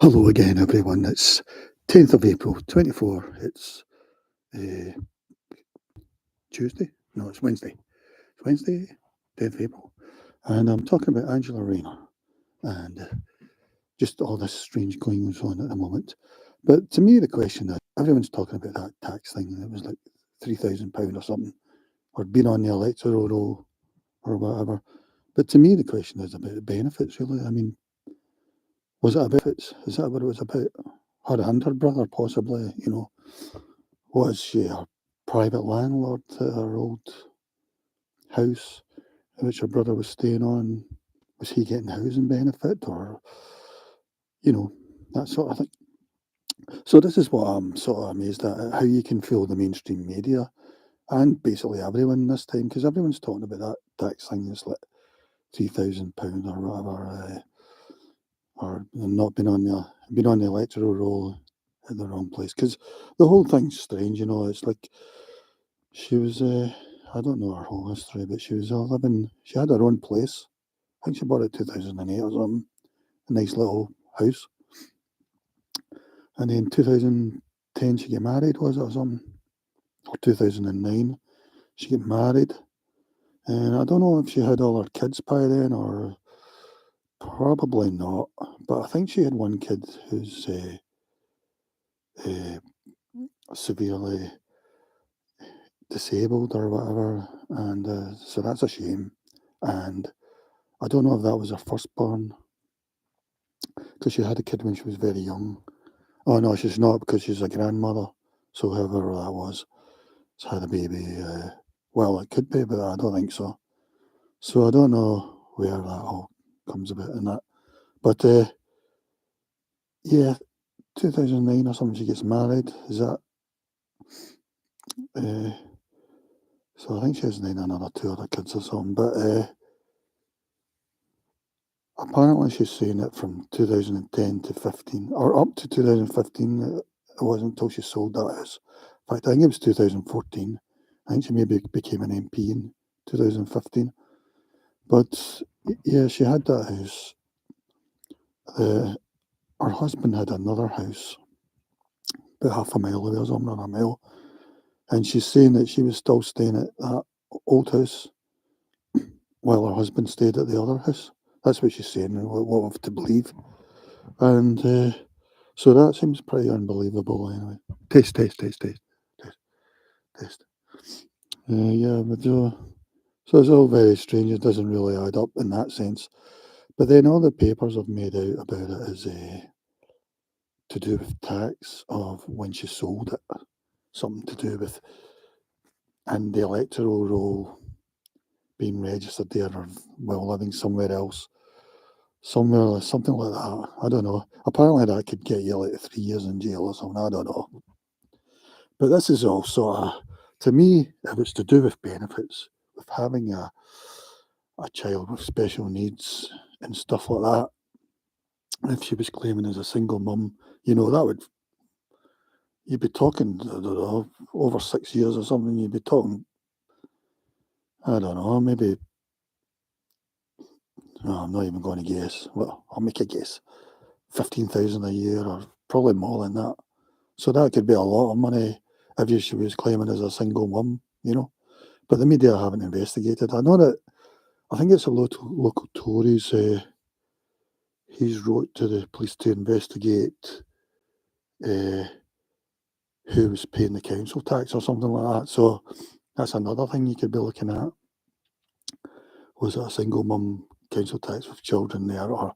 Hello again, everyone. It's 10th of April, 24. It's uh, Tuesday? No, it's Wednesday. It's Wednesday, 10th of April. And I'm talking about Angela Rayner and just all this strange goings on at the moment. But to me, the question is everyone's talking about that tax thing. It was like £3,000 or something, or being on the electoral roll or whatever. But to me, the question is about the benefits, really. I mean, was it about benefits? Is that what it was about? Her and her brother, possibly, Was she a private landlord at her old house which her brother was staying on? Was he getting housing benefit or, you know, that sort of thing? So this is what I'm sort of amazed at, how you can fool the mainstream media and basically everyone this time, because everyone's talking about that tax thing that's like £3,000 or whatever, or not been on the electoral roll in the wrong place. Because the whole thing's strange, it's like she was, I don't know her whole history, but she was she had her own place. I think she bought it 2008 or something, a nice little house. And then 2010 she got married, was it, or something? Or 2009 she got married. And I don't know if she had all her kids by then or probably not. But I think she had one kid who's severely disabled or whatever. And so that's a shame. And I don't know if that was her firstborn, because she had a kid when she was very young. Oh no, she's not, because she's a grandmother. So whoever that was has had a baby. Well, it could be, but I don't think so. So I don't know where that all comes about in that. But yeah, 2009 or something, she gets married. Is that? Uh, so I think she has then another two other kids or something. But apparently she's saying it from 2010 to 15, or up to 2015. It wasn't until she sold that house. In fact, I think it was 2014. I think she maybe became an MP in 2015. But yeah, she had that house. Her husband had another house about half a mile away or something, or a mile. And she's saying that she was still staying at that old house while her husband stayed at the other house. That's what she's saying, and what we've to believe. And so that seems pretty unbelievable anyway. Taste, taste, taste, taste, taste, taste. Yeah, but so it's all very strange. It doesn't really add up in that sense. But then all the papers have made out about it is to do with tax of when she sold it. Something to do with, and the electoral roll being registered there or well living somewhere else. Somewhere, something like that. I don't know. Apparently that could get you like 3 years in jail or something. I don't know. But this is all sort of, to me, if it's to do with benefits, with having a child with special needs and stuff like that, if she was claiming as a single mum, that would, you'd be talking, I don't know, over 6 years or something, you'd be talking, I don't know, maybe, no, I'm not even going to guess. Well, I'll make a guess. 15,000 a year or probably more than that. So that could be a lot of money if she was claiming as a single mum. But the media haven't investigated. I know that, I think it's a local Tories, he's wrote to the police to investigate uh, who was paying the council tax or something like that. So that's another thing you could be looking at. Was it a single mum council tax with children there, or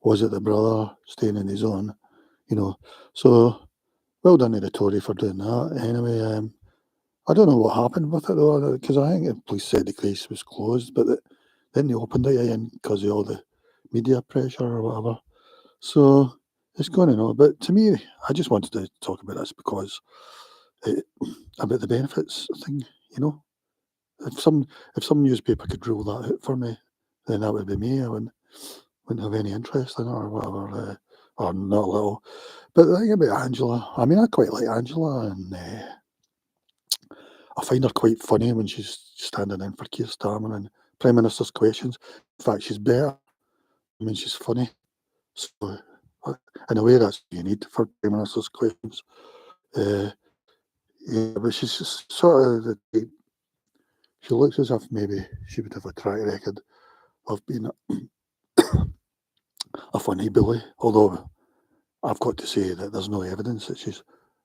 was it the brother staying in his own? So well done to the Tory for doing that. Anyway, I don't know what happened with it though, because I think the police said the case was closed, but then they opened it again because of all the media pressure or whatever. So it's going on. But to me, I just wanted to talk about this because about the benefits thing. If some newspaper could rule that out for me, then that would be me. I wouldn't have any interest in it or whatever, or not a little. But the thing about Angela, I mean, I quite like Angela, and I find her quite funny when she's standing in for Keir Starmer and Prime Minister's questions. In fact, she's better. I mean, she's funny. So, in a way that's what you need for Prime Minister's questions. Yeah, but she's just sort of the type, she looks as if maybe she would have a track record of being a funny bully, although I've got to say that there's no evidence that she's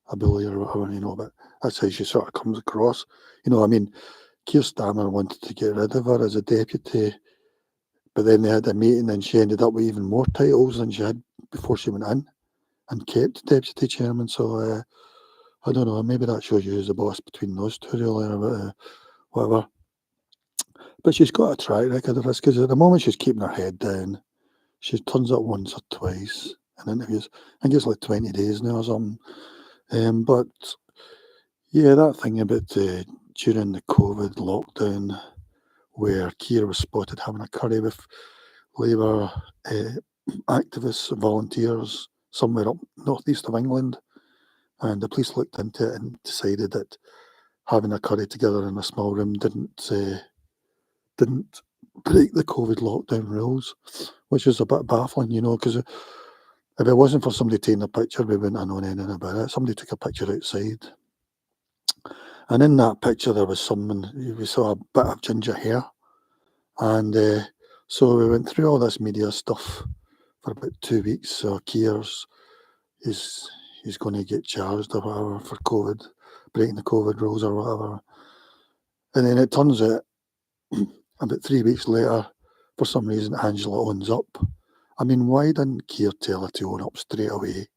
a bully or whatever, but that's how she sort of comes across. I mean, Keir Starmer wanted to get rid of her as a deputy, but then they had a meeting and she ended up with even more titles than she had before she went in and kept deputy chairman. So I don't know, maybe that shows you who's the boss between those two, really, or whatever. But she's got a track record of this, because at the moment she's keeping her head down. She turns up once or twice in interviews. I think it's like 20 days now or something. But yeah, that thing about during the COVID lockdown, where Keir was spotted having a curry with Labour activists, volunteers, somewhere up northeast of England, and the police looked into it and decided that having a curry together in a small room didn't break the COVID lockdown rules, which is a bit baffling, because if it wasn't for somebody taking a picture, we wouldn't have known anything about it. Somebody took a picture outside, and in that picture there was someone, we saw a bit of ginger hair, and so we went through all this media stuff for about 2 weeks. So Keir's he's going to get charged or whatever for COVID, breaking the COVID rules or whatever. And then it turns out, about 3 weeks later, for some reason, Angela owns up. I mean, why didn't Keir tell her to own up straight away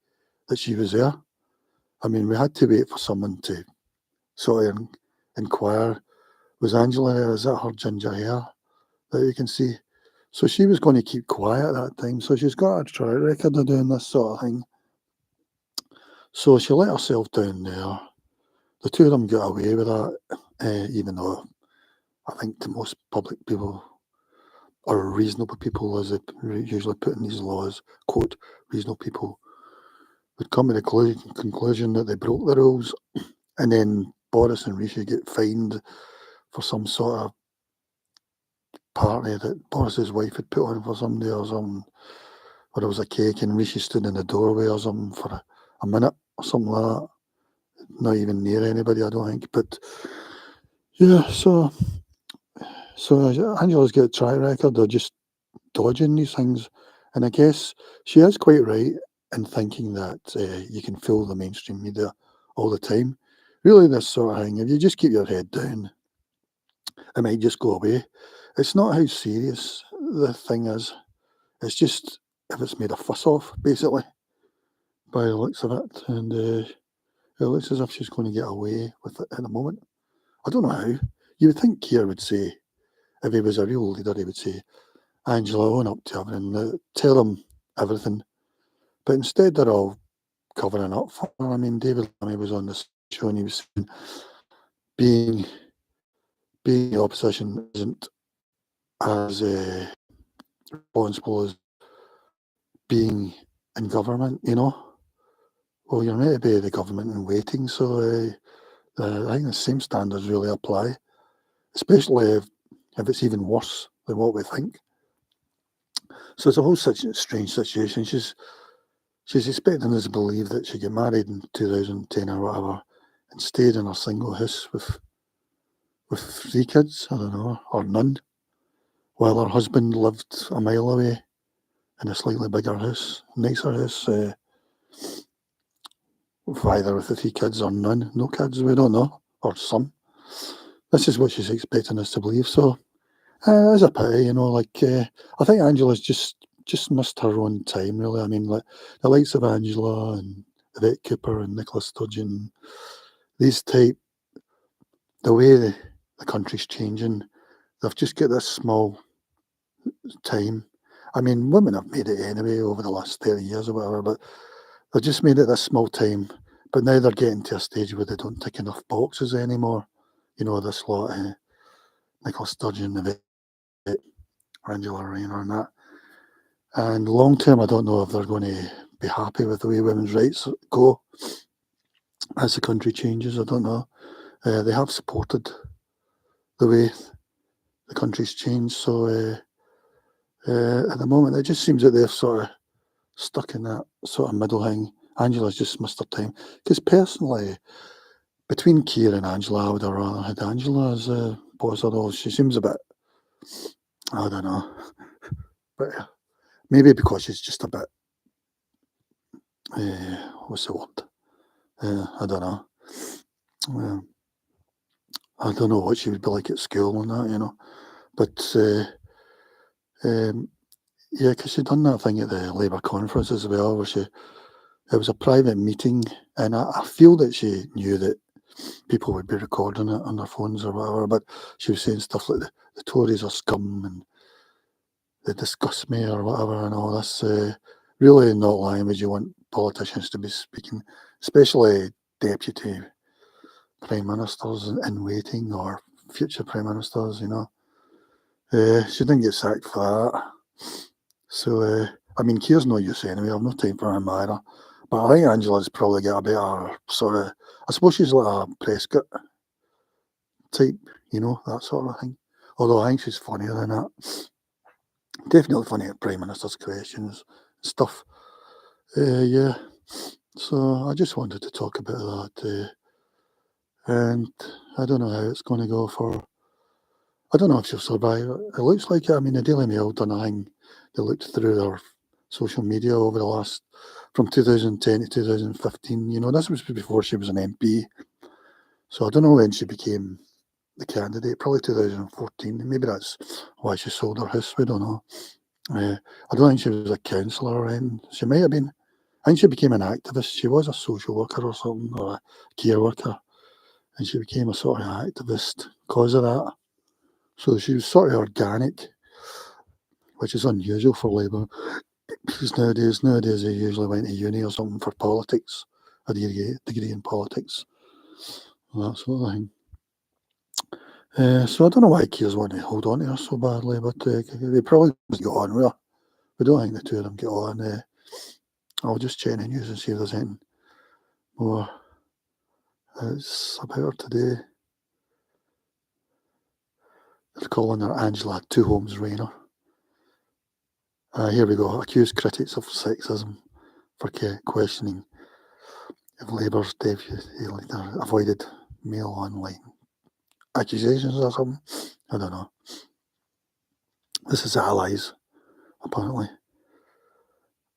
that she was there? I mean, we had to wait for someone to sort of inquire, was Angela there? Is that her ginger hair that you can see? So she was going to keep quiet that time. So she's got a track record of doing this sort of thing. So she let herself down there. The two of them got away with that, even though I think to most public people, or reasonable people, as they usually put in these laws, quote, reasonable people, would come to the conclusion that they broke the rules, and then Boris and Rishi get fined for some sort of party that Boris's wife had put on for somebody or something, where there was a cake and Rishi stood in the doorway or something for a minute or something like that. Not even near anybody, I don't think. But yeah, so Angela's got a track record of just dodging these things, and I guess she is quite right in thinking that you can fool the mainstream media all the time. Really, this sort of thing, if you just keep your head down, it might just go away. It's not how serious the thing is. It's just if it's made a fuss of, basically, by the looks of it. And it looks as if she's going to get away with it at the moment. I don't know how. You would think Keir would say, if he was a real leader, he would say, Angela, own up to everything, tell them everything. But instead, they're all covering up for her. I mean, David Lammy was on this show and he was saying being the opposition isn't as responsible as being in government, Well, you're meant to be the government in waiting, so I think the same standards really apply, especially if it's even worse than what we think. So it's a whole such strange situation. She's expecting us to believe that she got married in 2010 or whatever and stayed in her single house with 3 kids, I don't know, or none, while her husband lived a mile away in a slightly bigger house, nicer house, either with the 3 kids or none, no kids, we don't know, or some. This is what she's expecting us to believe. So it's a pity, I think Angela's just missed her own time, really. I mean, like the likes of Angela and Yvette Cooper and Nicola Sturgeon, these type, the way the country's changing, they've just got this small time. I mean, women have made it anyway over the last 30 years or whatever, but they've just made it this small time. But now they're getting to a stage where they don't tick enough boxes anymore. This lot, Nicola Sturgeon, Yvette, Angela Rayner and that. And long term, I don't know if they're going to be happy with the way women's rights go as the country changes. I don't know. They have supported the way the country's changed. So at the moment, it just seems that they've sort of stuck in that sort of middle thing. Angela's just missed her time. Because personally, between Keir and Angela, I would have rather had Angela as a boss, although she seems a bit, I don't know, but maybe because she's just a bit, what's the word? I don't know. I don't know what she would be like at school and that, you know. But yeah, because she'd done that thing at the Labour conference as well, where it was a private meeting, and I feel that she knew that people would be recording it on their phones or whatever, but she was saying stuff like the Tories are scum and they disgust me or whatever and all this. Really not language you want politicians to be speaking, especially deputy prime ministers in waiting or future prime ministers, you know. She didn't get sacked for that. So, I mean, Keir's no use anyway. I've no time for him either. But I think Angela's probably got a better sort of, I suppose she's like a Prescott type, you know, that sort of thing. Although I think she's funnier than that. Definitely funny at Prime Minister's questions and stuff. Yeah. So I just wanted to talk about that. And I don't know how it's going to go for. I don't know if she'll survive. It looks like it. I mean, the Daily Mail done a thing. They looked through their social media over the last, from 2010 to 2015. You know, this was before she was an MP. So I don't know when she became the candidate, probably 2014. Maybe that's why she sold her house. We don't know. I don't think she was a councillor or anything. She might have been. I think she became an activist. She was a social worker or something, or a care worker. And she became a sort of activist because of that. So she was sort of organic, which is unusual for Labour. Because nowadays they usually went to uni or something for politics, a degree in politics, that sort of thing. So I don't know why Keir's want to hold on to her so badly, but they probably get on with her. We don't think the two of them get on. I'll just check the news and see if there's anything more. It's about her today. They're calling her Angela Two Homes Rayner. Here we go. Accused critics of sexism for questioning if Labour's deputy leader avoided male online accusations or something. I don't know. This is Allies, apparently.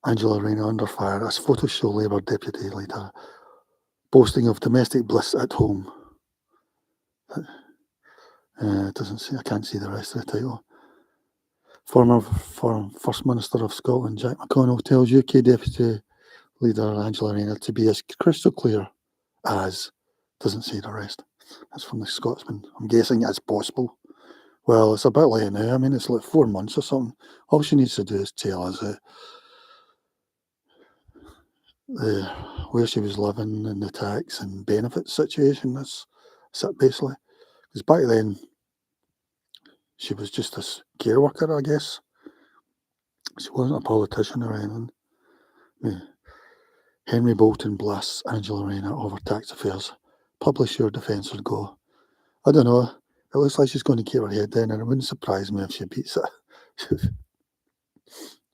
Angela Rayner under fire as photos show Labour deputy leader boasting of domestic bliss at home. It doesn't see. I can't see the rest of the title. Former First Minister of Scotland, Jack McConnell, tells UK Deputy Leader Angela Rayner to be as crystal clear as, doesn't say the rest. That's from the Scotsman. I'm guessing as possible. Well, it's a bit late now. I mean, it's like 4 months or something. All she needs to do is tell us where she was living and the tax and benefits situation. That's it basically. Because back then, she was just this care worker, I guess. She wasn't a politician or anything. Yeah. Henry Bolton blasts Angela Rayner over tax affairs. Publish your defence or go. I don't know. It looks like she's going to keep her head down, and it wouldn't surprise me if she beats it.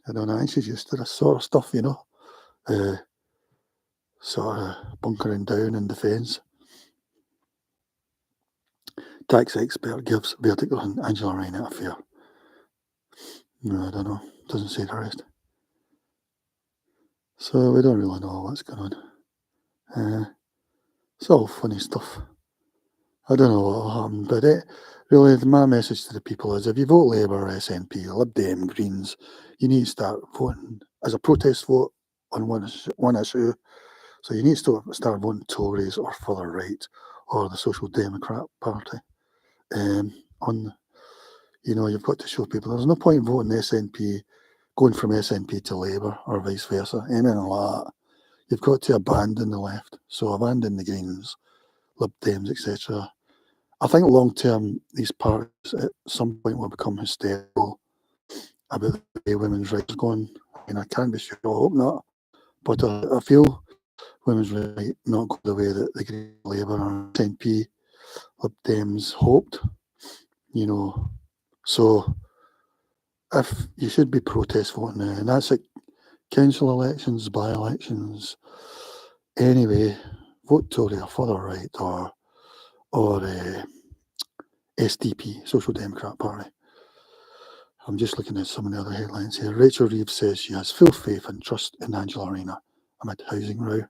I don't know. I think she's used to this sort of stuff, you know. Sort of bunkering down in defence. Tax expert gives verdict on Angela Rayner affair. No, I don't know. Doesn't say the rest. So we don't really know what's going on. It's all funny stuff. I don't know what will happen, but really, my message to the people is if you vote Labour, SNP, Lib Dem, Greens, you need to start voting as a protest vote on one issue. So you need to start voting Tories or further right or the Social Democrat Party. You've got to show people there's no point voting SNP, going from SNP to Labour or vice versa, anything like that. You've got to abandon the left. So abandon the Greens, Lib Dems, etc. I think long term, these parties at some point will become hysterical about the way women's rights are going. I mean, I can't be sure, I hope not. But I feel women's rights might not go the way that the Green Labour or SNP, Lib Dems hoped, you know. So if you should be protest voting now, and that's it. council elections, by-elections. Anyway, vote Tory or further right or SDP, Social Democrat Party. I'm just looking at some of the other headlines here. Rachel Reeves says she has full faith and trust in Angela Rayner amid housing row.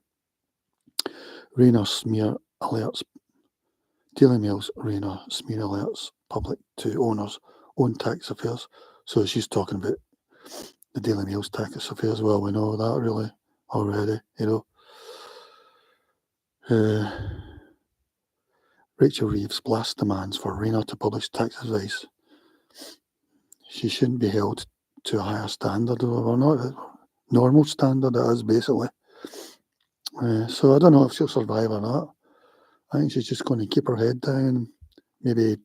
Rayner smear alerts. Daily Mail's Rayner smear alerts public to owners' own tax affairs. So she's talking about the Daily Mail's tax affairs. Well, we know that really already, Rachel Reeves blasts demands for Rayner to publish tax advice. She shouldn't be held to a higher standard, or not a normal standard, it is basically. So I don't know if she'll survive or not. I think she's just going to keep her head down, maybe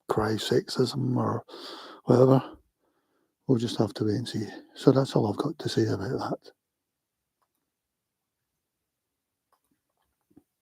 cry sexism or whatever. We'll just have to wait and see. So that's all I've got to say about that.